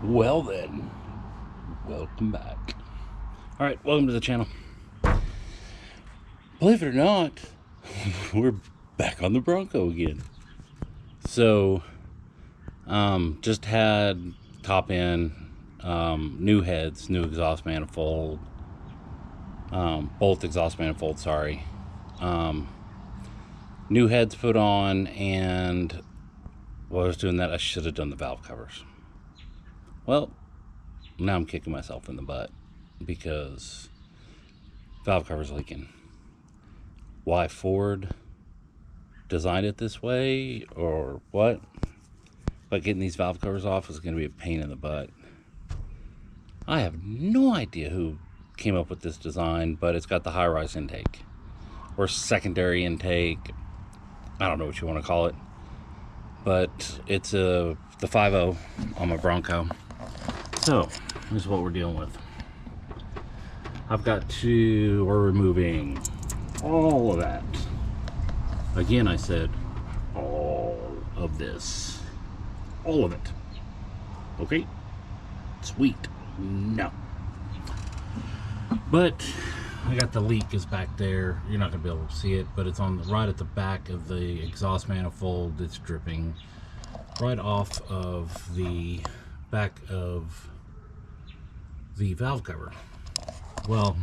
Well then, welcome back. Alright, welcome to the channel. Believe it or not, we're back on the Bronco again. So, just had top end, new heads, new exhaust manifold, both exhaust manifolds, sorry. New heads put on, and while I was doing that, I should have done the valve covers. Well, now I'm kicking myself in the butt because valve cover's leaking. Why Ford designed it this way or what? But getting these valve covers off is going to be a pain in the butt. I have no idea who came up with this design, but it's got the high-rise intake or secondary intake. I don't know what you want to call it, but it's the 5.0 on my Bronco. So this is what we're dealing with. We're removing all of that. Again, I said all of this. All of it. Okay? Sweet. No. But I got the leak is back there. You're not going to be able to see it, but it's on right at the back of the exhaust manifold. It's dripping right off of the back of the valve cover. Well,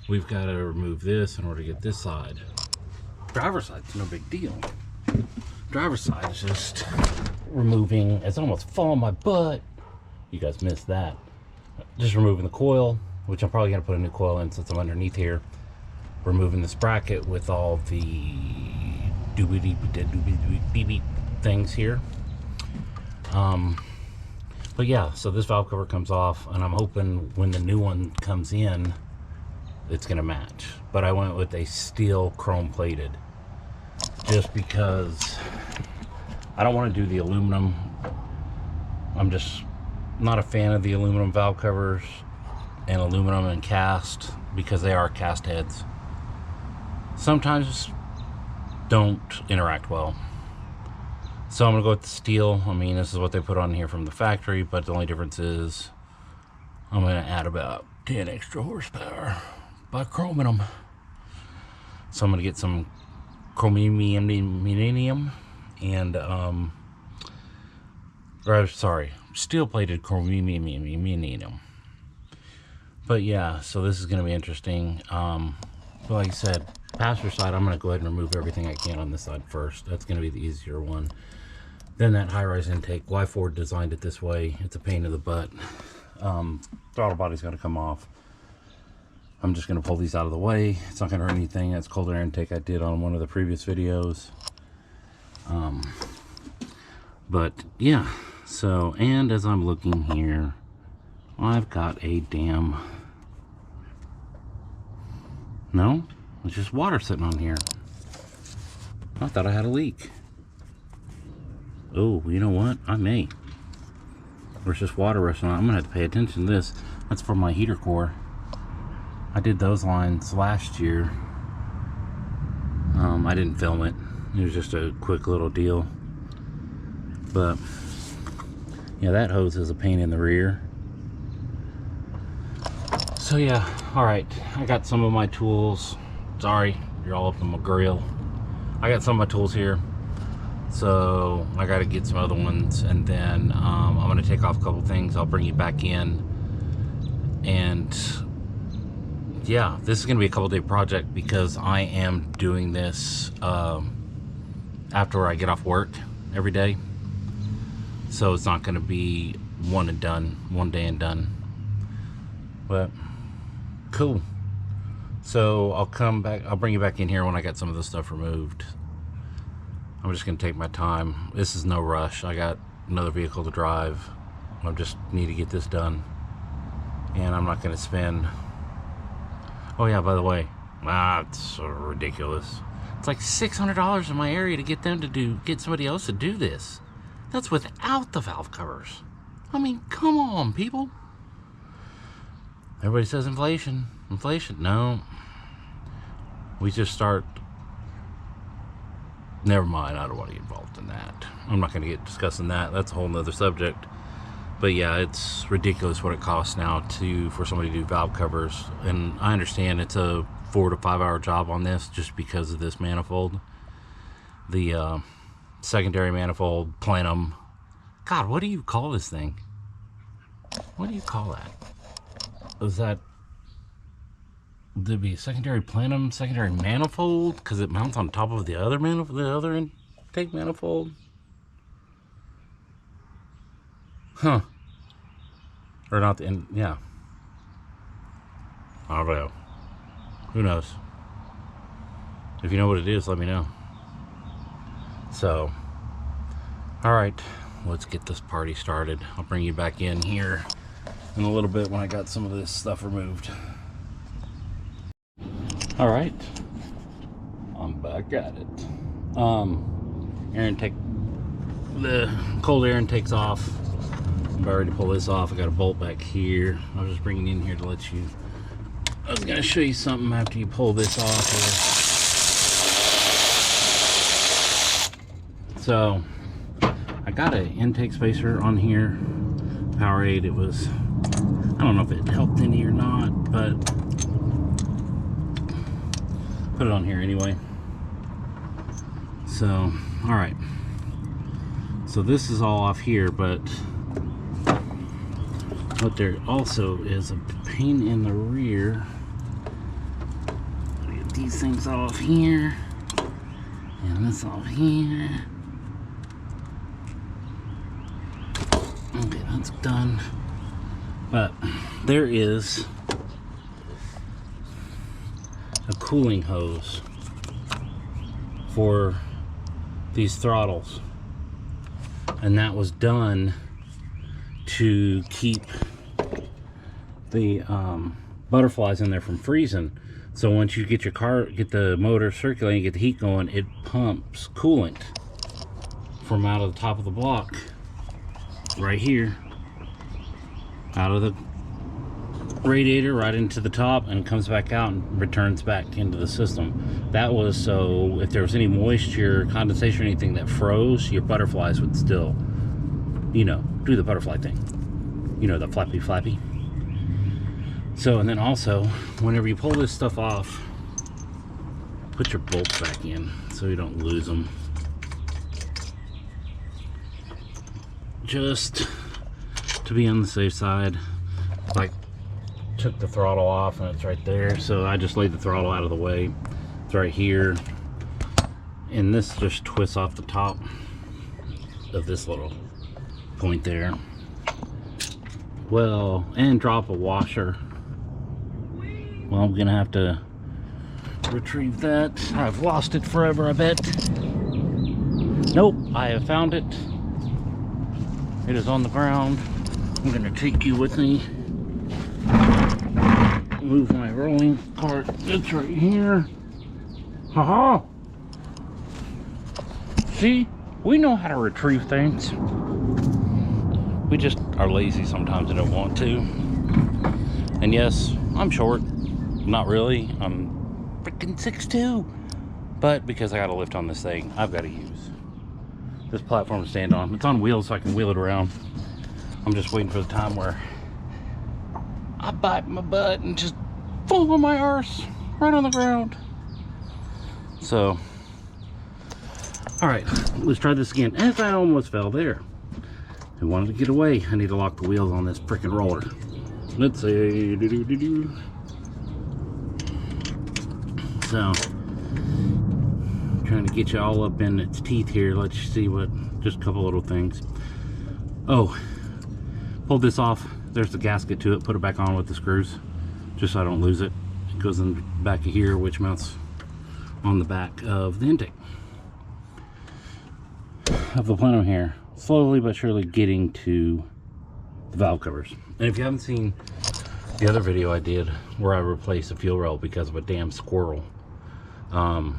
we've got to remove this in order to get this side. Driver's side's no big deal. Driver's side is just removing. It's almost falling my butt. You guys missed that. Just removing the coil, which I'm probably going to put a new coil in since I'm underneath here. Removing this bracket with all the doobie things here. But yeah, so this valve cover comes off, and I'm hoping when the new one comes in, it's gonna match. But I went with a steel chrome plated, just because I don't want to do the aluminum. I'm just not a fan of the aluminum valve covers and aluminum and cast, because they are cast heads. Sometimes don't interact well. So I'm gonna go with the steel. I mean, this is what they put on here from the factory, but the only difference is I'm gonna add about 10 extra horsepower by chroming them. So I'm gonna get some chromium and steel plated chromium. But yeah, so this is gonna be interesting. But like I said, passenger side, I'm gonna go ahead and remove everything I can on this side first. That's gonna be the easier one. Then that high-rise intake. Why Ford designed it this way? It's a pain in the butt. Throttle body's gonna come off. I'm just gonna pull these out of the way. It's not gonna hurt anything. That's cold air intake I did on one of the previous videos. But yeah, so, and as I'm looking here, I've got a damn, no, it's just water sitting on here. I thought I had a leak. Oh, you know what? I may. There's just water rushing on. I'm gonna have to pay attention to this. That's for my heater core. I did those lines last year. I didn't film it. It was just a quick little deal. But yeah, that hose is a pain in the rear. So yeah, all right. I got some of my tools. Sorry, you're all up in my grill. I got some of my tools here. So I got to get some other ones, and then I'm going to take off a couple things. I'll bring you back in, and yeah, this is going to be a couple day project because I am doing this after I get off work every day. So it's not going to be one day and done. But cool. So I'll come back. I'll bring you back in here when I got some of this stuff removed. I'm just gonna take my time. This is no rush. I got another vehicle to drive. I just need to get this done, and I'm not gonna spend. Oh yeah, by the way, it's so ridiculous. It's like $600 in my area to get somebody else to do this. That's without the valve covers. I mean, come on, people. Everybody says inflation. No, we just start. Never mind, I don't want to get involved in that. I'm not going to get discussing that. That's a whole nother subject. But yeah, it's ridiculous what it costs now for somebody to do valve covers. And I understand it's a 4 to 5 hour job on this just because of this manifold. The secondary manifold, plenum. God, what do you call this thing? What do you call that? Is that, there'd be a secondary plenum, secondary manifold, because it mounts on top of the other manifold, the other intake manifold? Huh. Or not the end, yeah. I don't know. Who knows? If you know what it is, let me know. So, alright, let's get this party started. I'll bring you back in here in a little bit when I got some of this stuff removed. Alright, I'm back at it. Air intake, the cold air intake's off. I'm about ready to pull this off. I got a bolt back here. I was just bringing it in here to let you, I was going to show you something after you pull this off here. So I got an intake spacer on here, Powerade. It was, I don't know if it helped any or not, but put it on here anyway. So, all right. So this is all off here, but what there also is a pain in the rear. Get these things off here, and this off here. Okay, that's done. But there is a cooling hose for these throttles, and that was done to keep the butterflies in there from freezing. So once you get the motor circulating, get the heat going, it pumps coolant from out of the top of the block right here, out of the radiator right into the top, and comes back out and returns back into the system. That was so if there was any moisture, condensation, or anything that froze, your butterflies would still, you know, do the butterfly thing, you know, the flappy flappy. So, and then also whenever you pull this stuff off, put your bolts back in so you don't lose them. Just to be on the safe side. Like, took the throttle off and it's right there, so I just laid the throttle out of the way. It's right here, and this just twists off the top of this little point there. Well, and drop a washer. Well, I'm gonna have to retrieve that. I've lost it forever, I bet. Nope, I have found it. It is on the ground. I'm gonna take you with me. Move my rolling cart. It's right here. Haha. See, we know how to retrieve things. We just are lazy sometimes and don't want to. And yes, I'm short. Not really. I'm freaking 6'2". But because I got a lift on this thing, I've got to use this platform to stand on. It's on wheels so I can wheel it around. I'm just waiting for the time where I bite my butt and just fall on my arse right on the ground. So, all right, let's try this again. As I almost fell there. I wanted to get away. I need to lock the wheels on this freaking roller. Let's see. So, trying to get you all up in its teeth here. Let's see what, just a couple little things. Oh, pulled this off. There's the gasket to it. Put it back on with the screws, just so I don't lose it. It goes in the back of here, which mounts on the back of the intake of the plenum here. Slowly but surely getting to the valve covers. And if you haven't seen the other video I did where I replaced a fuel rail because of a damn squirrel, I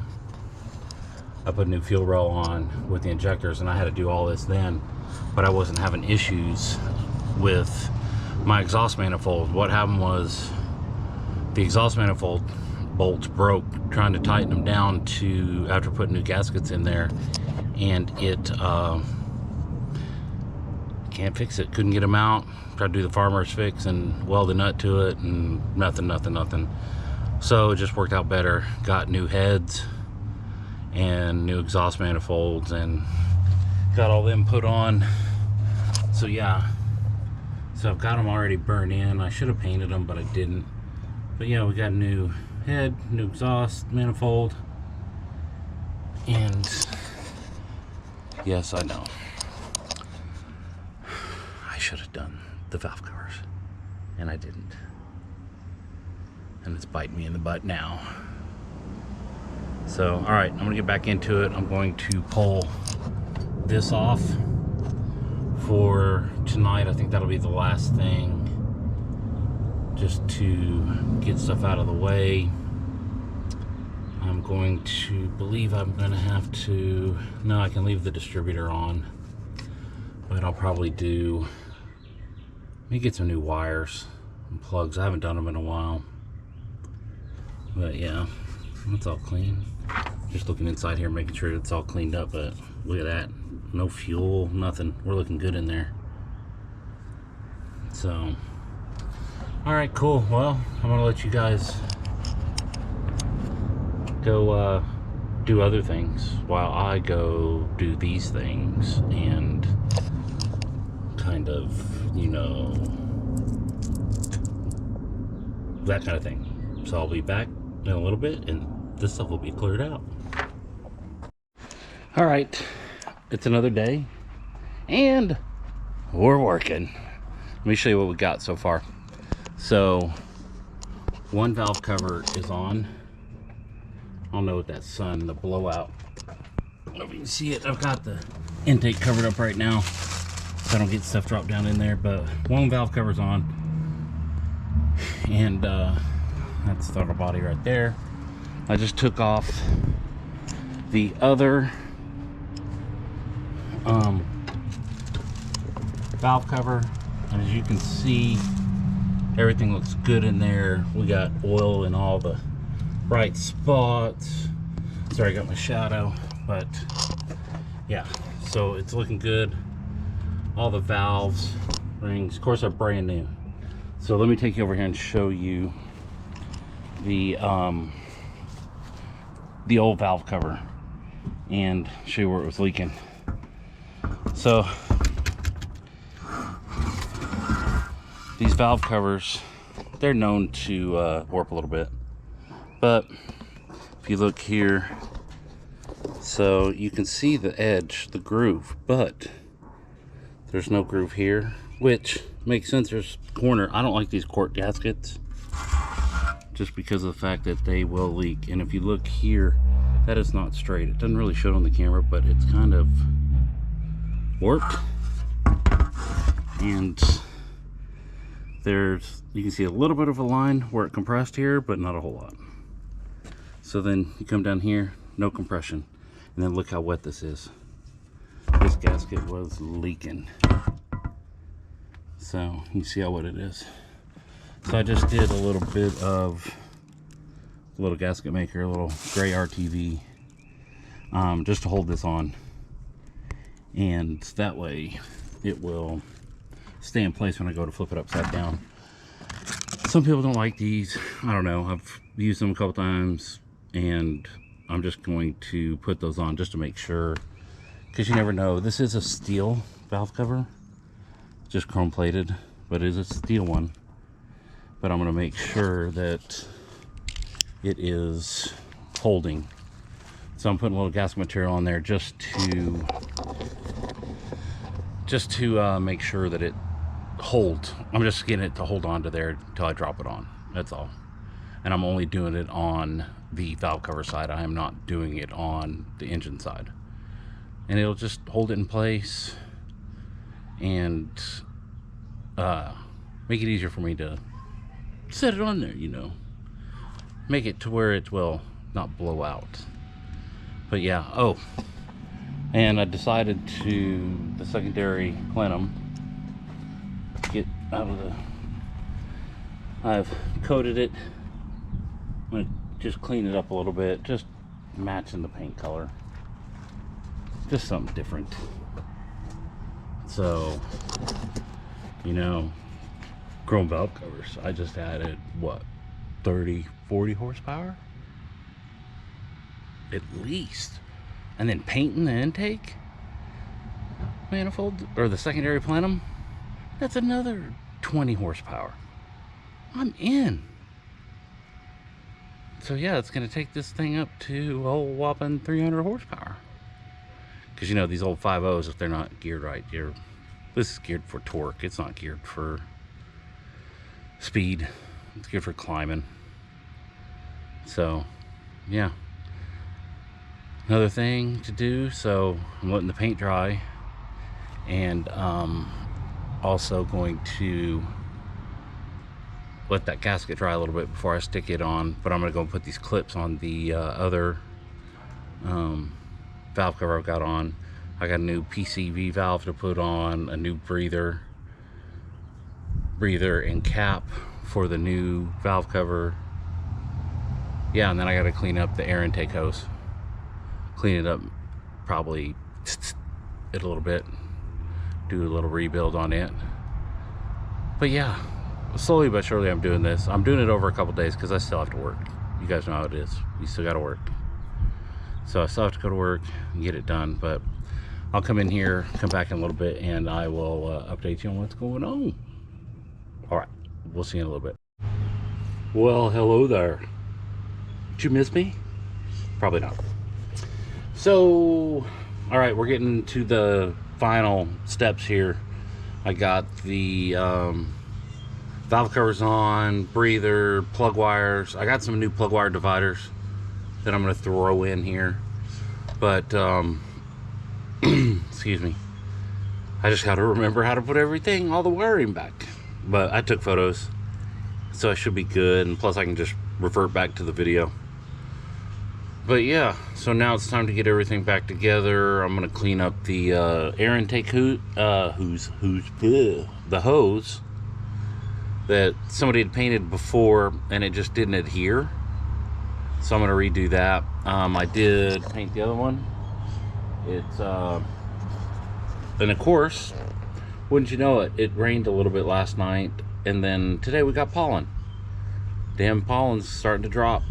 put a new fuel rail on with the injectors, and I had to do all this then, but I wasn't having issues with my exhaust manifold. What happened was the exhaust manifold bolts broke trying to tighten them down to after putting new gaskets in there, and it can't fix it. Couldn't get them out. Tried to do the farmer's fix and weld a nut to it, and nothing. So it just worked out better. Got new heads and new exhaust manifolds and got all them put on. So yeah, so I've got them already burned in. I should have painted them, but I didn't. But yeah, we got new head, new exhaust manifold, and yes, I know, I should have done the valve covers, and I didn't. And it's biting me in the butt now. So, all right, I'm gonna get back into it. I'm going to pull this off for tonight. I think that'll be the last thing, just to get stuff out of the way. I'm going to believe I'm gonna have to, no, I can leave the distributor on, but I'll probably do, let me get some new wires and plugs. I haven't done them in a while. But yeah, it's all clean. Just looking inside here, making sure it's all cleaned up, but look at that. No fuel, nothing. We're looking good in there. So, all right, cool. Well, I'm gonna let you guys go do other things while I go do these things and kind of, you know, that kind of thing. So I'll be back in a little bit and this stuff will be cleared out. All right, it's another day and we're working. Let me show you what we got so far. So one valve cover is on. I don't know what that sun, the blowout, I don't know if you can see it. I've got the intake covered up right now so I don't get stuff dropped down in there, but one valve cover's on, and that's the throttle body right there. I just took off the other valve cover, and as you can see, everything looks good in there. We got oil in all the right spots. Sorry, I got my shadow, but yeah, so it's looking good. All the valves, rings, of course, are brand new. So let me take you over here and show you the old valve cover and show you where it was leaking. So these valve covers, they're known to warp a little bit, but if you look here, so you can see the edge, the groove, but there's no groove here, which makes sense. There's a corner. I don't like these quart gaskets just because of the fact that they will leak. And if you look here, that is not straight. It doesn't really show it on the camera, but it's kind of warped. And there's, you can see a little bit of a line where it compressed here, but not a whole lot. So then you come down here, no compression. And then look how wet this is. This gasket was leaking. So you see how wet it is. So I just did a little bit of a little gasket maker, a little gray RTV, just to hold this on, and that way it will stay in place when I go to flip it upside down. Some people don't like these. I don't know, I've used them a couple times, and I'm just going to put those on just to make sure, because you never know. This is a steel valve cover, just chrome plated, but it is a steel one. But I'm going to make sure that it is holding. So I'm putting a little gasket material on there just to make sure that it holds. I'm just getting it to hold on to there until I drop it on. That's all. And I'm only doing it on the valve cover side. I am not doing it on the engine side. And it'll just hold it in place and make it easier for me to set it on there, you know, make it to where it will not blow out. But yeah, oh, and I decided to, the secondary plenum, get out of the, I've coated it. I'm gonna just clean it up a little bit, just matching the paint color, just something different. So, you know, chrome valve covers, I just added what, 30-40 horsepower at least. And then painting the intake manifold or the secondary plenum, that's another 20 horsepower. I'm in. So yeah, it's gonna take this thing up to a whole whopping 300 horsepower. Because you know, these old 5.0s, if they're not geared right, this is geared for torque. It's not geared for speed. It's geared for climbing. So yeah, another thing to do. So I'm letting the paint dry, and also going to let that gasket dry a little bit before I stick it on. But I'm gonna go and put these clips on the other valve cover I've got on. I got a new PCV valve to put on, a new breather and cap for the new valve cover. Yeah, and then I got to clean up the air intake hose. Clean it up, probably it a little bit, do a little rebuild on it. But yeah, slowly but surely I'm doing this. I'm doing it over a couple days because I still have to work. You guys know how it is. We still got to work. So I still have to go to work and get it done. But I'll come in here, come back in a little bit, and I will update you on what's going on. All right, we'll see you in a little bit. Well, hello there. Did you miss me? Probably not. So, all right, we're getting to the final steps here. I got the valve covers on, breather, plug wires. I got some new plug wire dividers that I'm going to throw in here. But, excuse me. I just got to remember how to put everything, all the wiring back. But I took photos, so I should be good. And plus I can just revert back to the video. But yeah, so now it's time to get everything back together. I'm gonna clean up the air intake the hose that somebody had painted before and it just didn't adhere. So I'm gonna redo that. I did paint the other one. It's and of course, wouldn't you know it, it rained a little bit last night, and then today we got pollen. Damn, pollen's starting to drop.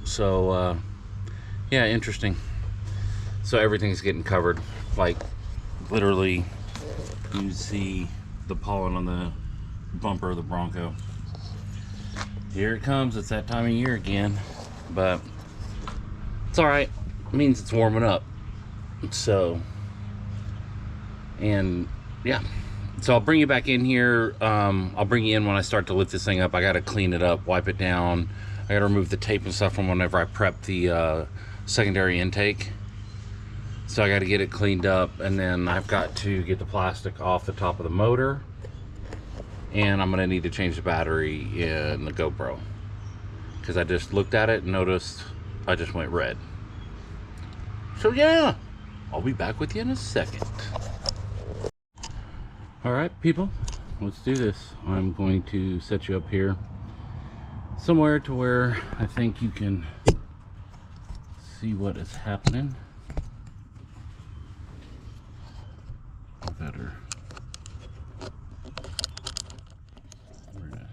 So yeah, interesting. So everything's getting covered, like literally you see the pollen on the bumper of the Bronco. Here it comes. It's that time of year again, but it's all right. It means it's warming up. So, and yeah, so I'll bring you back in here. I'll bring you in when I start to lift this thing up. I got to clean it up, wipe it down. I got to remove the tape and stuff from whenever I prep the secondary intake. So I got to get it cleaned up, and then I've got to get the plastic off the top of the motor, and I'm gonna need to change the battery in the GoPro because I just looked at it and noticed I just went red. So yeah, I'll be back with you in a second. All right, people, let's do this. I'm going to set you up here somewhere to where I think you can see what is happening. Better. We're gonna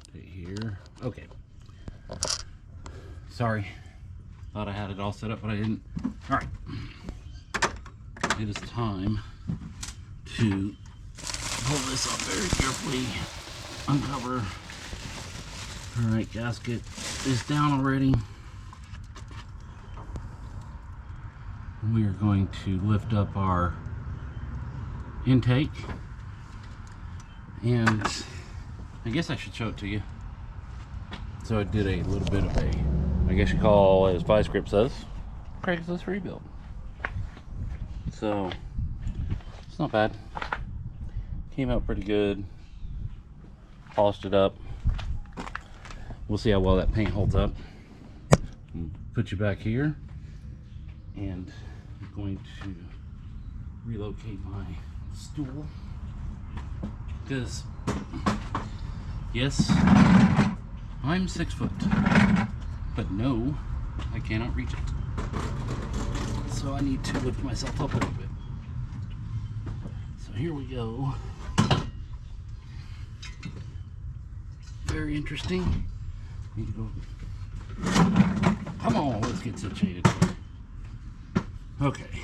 stay here. Okay. Sorry. Thought I had it all set up, but I didn't. All right. It is time to pull this up very carefully. Uncover. All right, gasket is down already. We are going to lift up our intake, and I guess I should show it to you. So I did a little bit of a, I guess you call, as Vice Grip says, Craigslist rebuild. So it's not bad. Came out pretty good. Polished it up. We'll see how well that paint holds up. Put you back here, and I'm going to relocate my stool because yes, I'm 6 foot, but no, I cannot reach it, so I need to lift myself up a little bit. here we go. Very interesting. Need to go. Come on, let's get situated. Okay.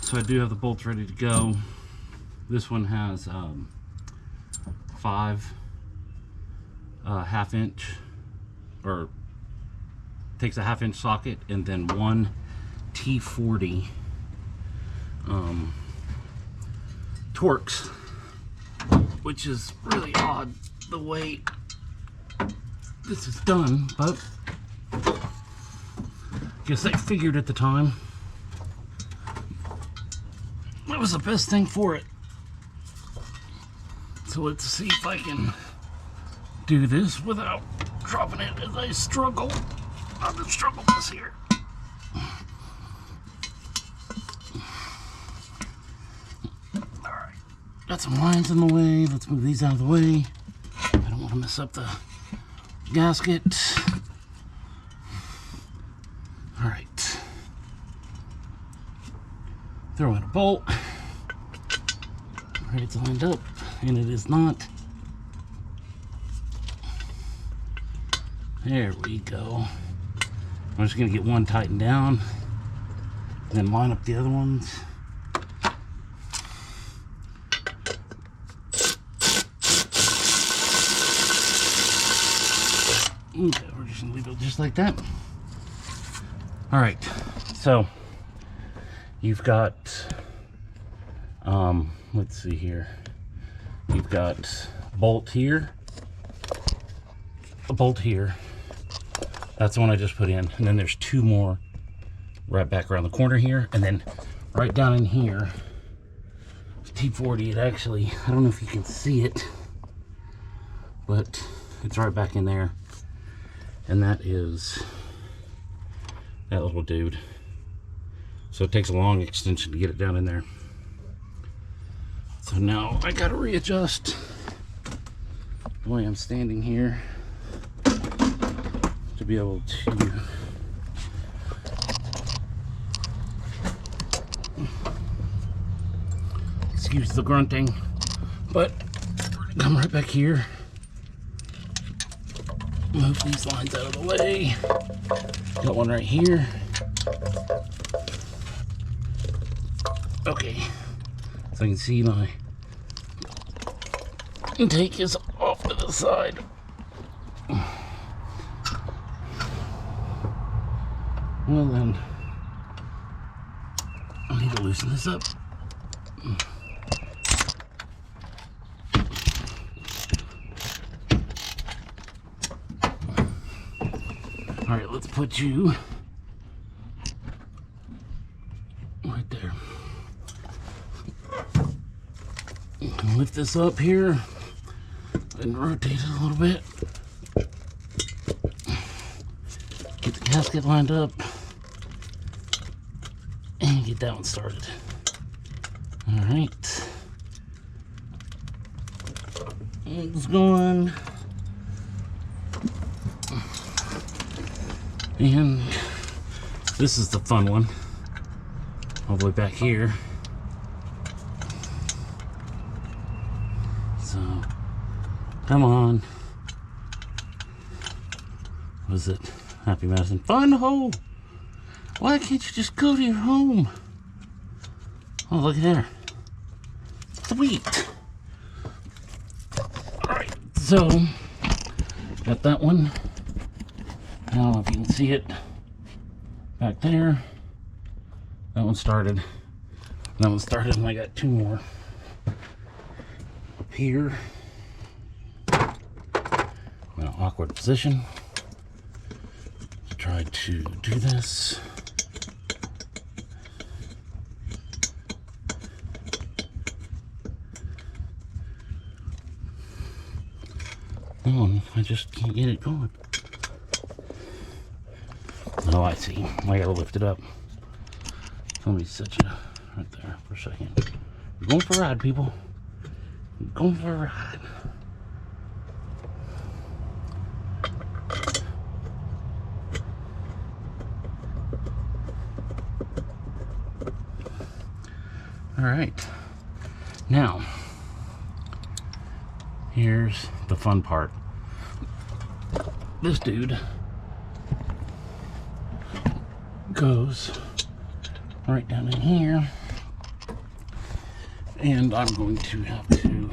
So I do have the bolts ready to go. This one has 5 half-inch, or takes a half-inch socket, and then 1 T40 Torx, which is really odd the way this is done, but guess I figured at the time that was the best thing for it. So let's see if I can do this without dropping it as I struggle. I'm gonna struggle this here. Alright, got some lines in the way. Let's move these out of the way. I don't want to mess up the gasket. Alright. Throw in a bolt. Alright, it's lined up, and it is not. There we go. I'm just going to get one tightened down, and then line up the other ones. Okay, we're just going to leave it just like that. Alright, so you've got, let's see here. You've got a bolt here, a bolt here. That's the one I just put in. And then there's 2 more right back around the corner here. And then right down in here, T40, it actually, I don't know if you can see it, but it's right back in there. And that is that little dude. So it takes a long extension to get it down in there. So now I gotta readjust the way I'm standing here to be able to excuse the grunting, but come right back here, move these lines out of the way. Got one right here. Okay, so I can see my intake is off to the side. Well then, I need to loosen this up. All right, let's put you right there. Lift this up here and rotate it a little bit. Get the gasket lined up and get that one started. All right, it's going. And this is the fun one, all the way back here. So, come on. What is it? Happy Madison. Fun home! Why can't you just go to your home? Oh, look at there. Sweet! Alright, so, got that one. I don't know if you can see it back there. That one started. That one started, and I got 2 more up here. In an awkward position to try to do this. Oh, I just can't get it going. Oh, I see. I gotta lift it up. Let me set you right there for a second. We're going for a ride, people. We're going for a ride. All right, now here's the fun part. This dude goes right down in here, and I'm going to have to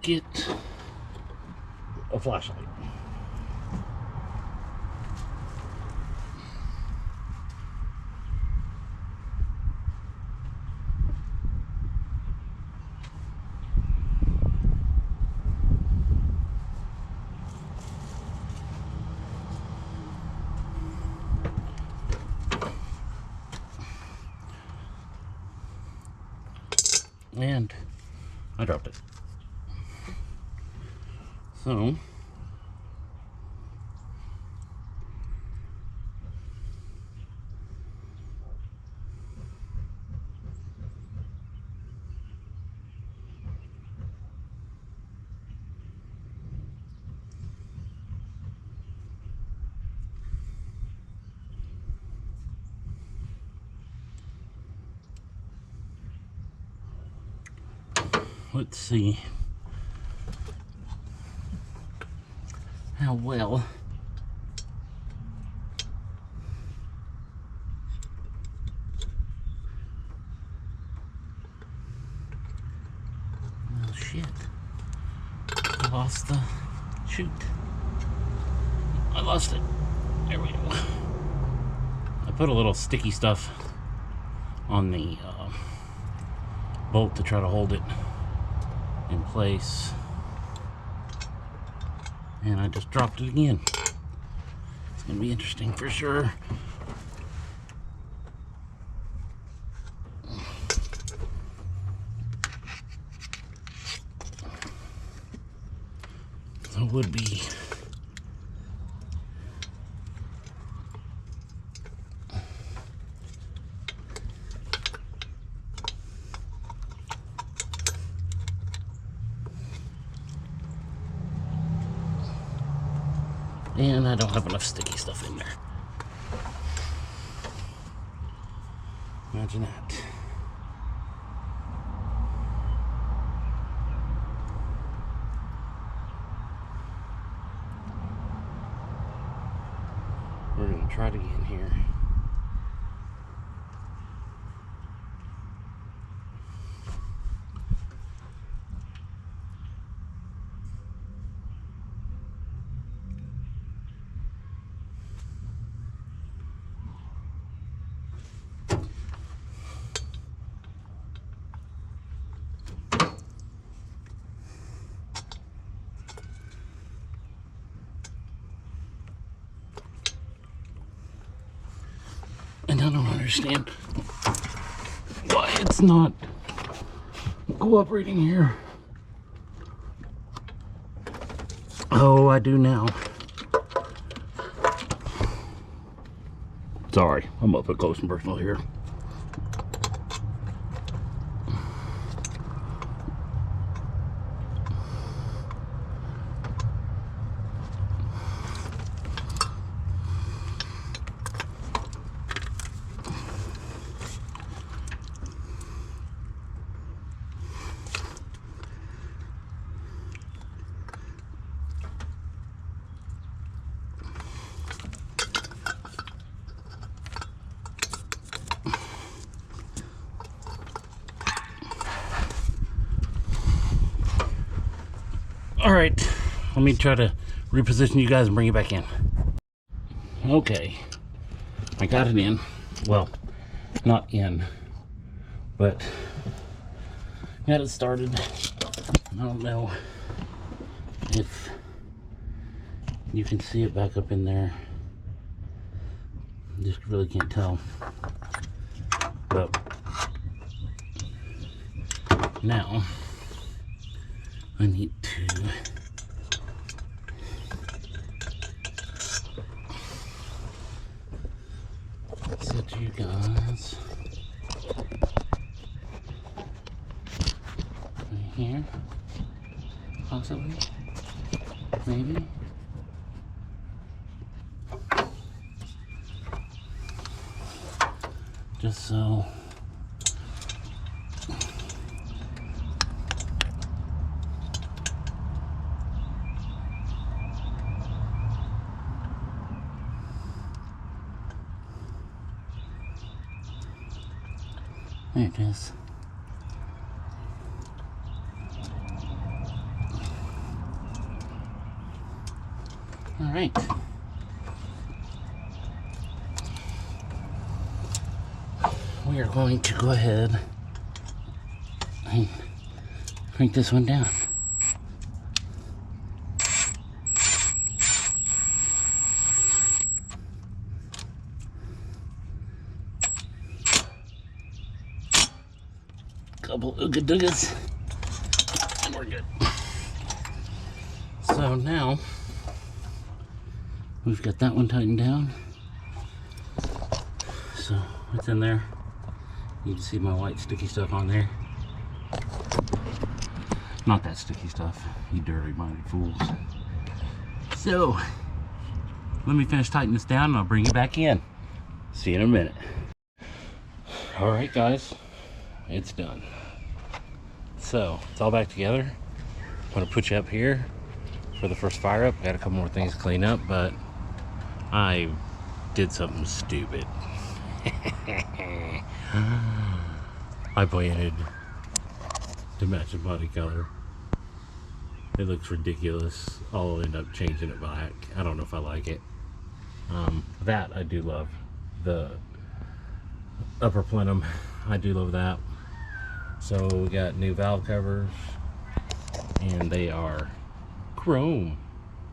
get a flashlight. And I dropped it. So let's see how well oh shit, I lost the shoot. I lost it. There we go. I put a little sticky stuff on the bolt to try to hold it in place, and I just dropped it again. It's gonna be interesting for sure. So it would be and I don't have enough sticky stuff in there. Imagine that. We're gonna try it again here. And I don't understand why it's not cooperating here. Oh, I do now. Sorry, I'm up close and personal here. All right, let me try to reposition you guys and bring you back in. Okay, I got it in. Well, not in, but got it started. I don't know if you can see it back up in there. Just really can't tell. But now I need to set you guys right here, possibly, maybe. just so there it is. All right. We are going to go ahead and crank this one down. Couple ooga doogas, and we're good. So now we've got that one tightened down. So it's in there. You can see my white sticky stuff on there. Not that sticky stuff, you dirty-minded fools. So let me finish tightening this down and I'll bring you back in. See you in a minute. All right, guys, it's done. So it's all back together. I'm gonna put you up here for the first fire up. Got a couple more things to clean up, but I did something stupid. I painted to match the body color. It looks ridiculous. I'll end up changing it back. I don't know if I like it. That I do love. The upper plenum, I do love that. So we got new valve covers, and they are chrome,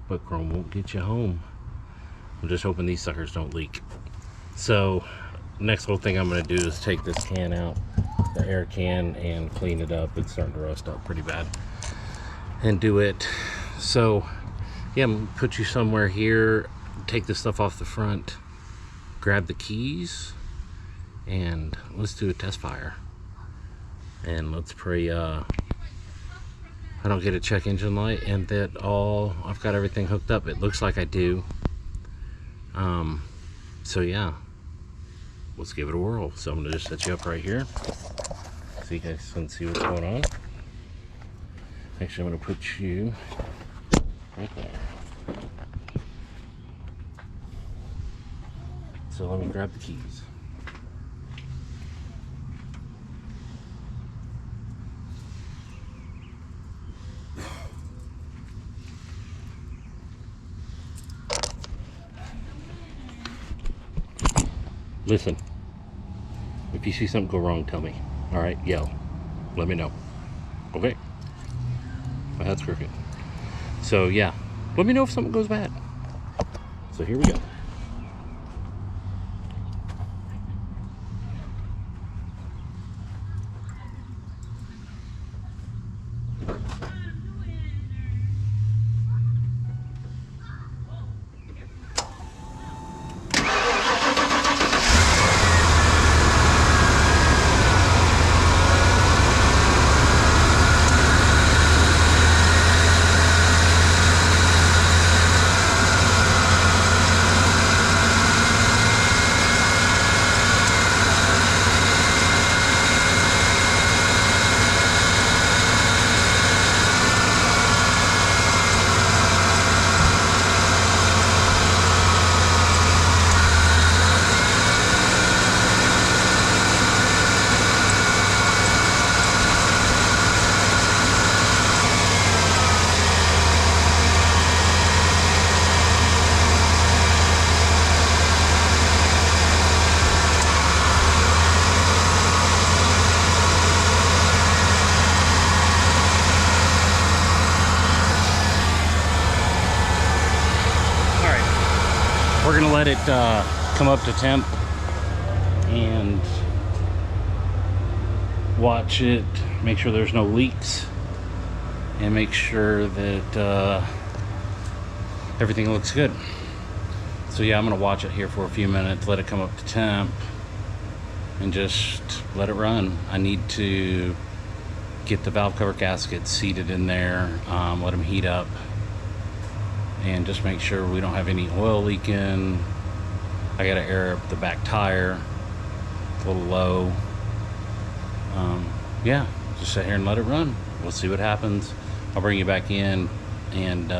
but chrome won't get you home. I'm just hoping these suckers don't leak. So next little thing I'm going to do is take this can out, the air can, and clean it up. It's starting to rust up pretty bad, and do it. So yeah, I'm going to put you somewhere here, take this stuff off the front, grab the keys, and let's do a test fire. And let's pray I don't get a check engine light and that I've got everything hooked up. It looks like I do. So yeah, let's give it a whirl. So I'm gonna just set you up right here so you guys can see what's going on. Actually, I'm gonna put you right there. So let me grab the keys. Listen, if you see something go wrong, tell me. All right, yell. Let me know. Okay? My head's crooked. So yeah, let me know if something goes bad. So here we go. We're gonna let it come up to temp and watch it, make sure there's no leaks, and make sure that everything looks good. So yeah, I'm gonna watch it here for a few minutes, let it come up to temp, and just let it run. I need to get the valve cover gaskets seated in there, let them heat up, and just make sure we don't have any oil leaking. I gotta air up the back tire. a little low. Yeah, just sit here and let it run. We'll see what happens. I'll bring you back in, and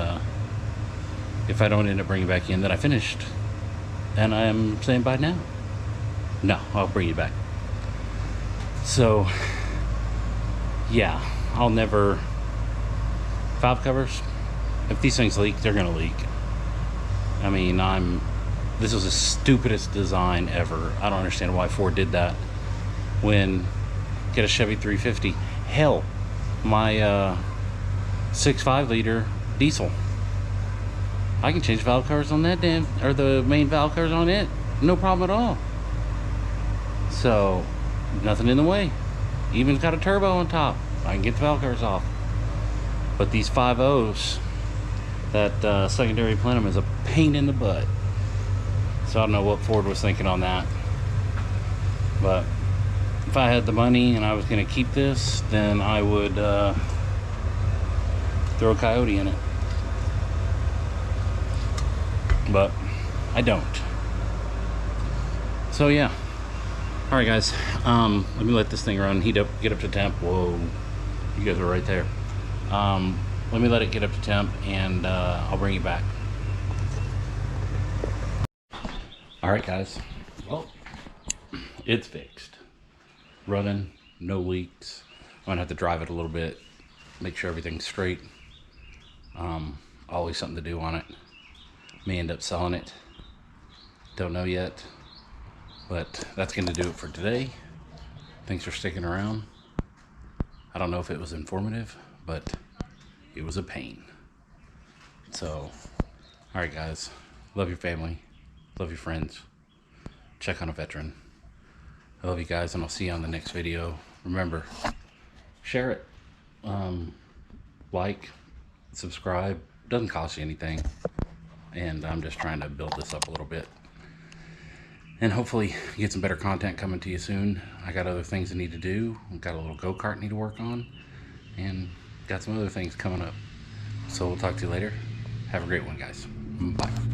if I don't end up bringing you back in, then I finished, and I'm saying bye now. No, I'll bring you back. So yeah, I'll never, valve covers, if these things leak, they're gonna leak. I mean, this was the stupidest design ever. I don't understand why Ford did that. When get a Chevy 350, hell, my 6.5 liter diesel, I can change valve covers on that damn, or the main valve covers on it, no problem at all. So nothing in the way. Even got a turbo on top, I can get the valve covers off. But these 5.0s, that secondary plenum is a pain in the butt. So I don't know what Ford was thinking on that. But if I had the money and I was going to keep this, then I would throw a Coyote in it. But I don't. So yeah. Alright guys, let me let this thing run, heat up, get up to temp. Whoa, you guys were right there. Let me let it get up to temp, and I'll bring you back. Alright guys, well, it's fixed. Running, no leaks. I'm gonna have to drive it a little bit, make sure everything's straight. Always something to do on it. May end up selling it, don't know yet. But that's going to do it for today. Thanks for sticking around. I don't know if it was informative, but it was a pain. So, alright guys, love your family, love your friends, check on a veteran. I love you guys, and I'll see you on the next video. Remember, share it, like, subscribe, doesn't cost you anything. And I'm just trying to build this up a little bit. And hopefully get some better content coming to you soon. I got other things I need to do. I've got a little go-kart I need to work on. And got some other things coming up. So we'll talk to you later. Have a great one, guys. Bye.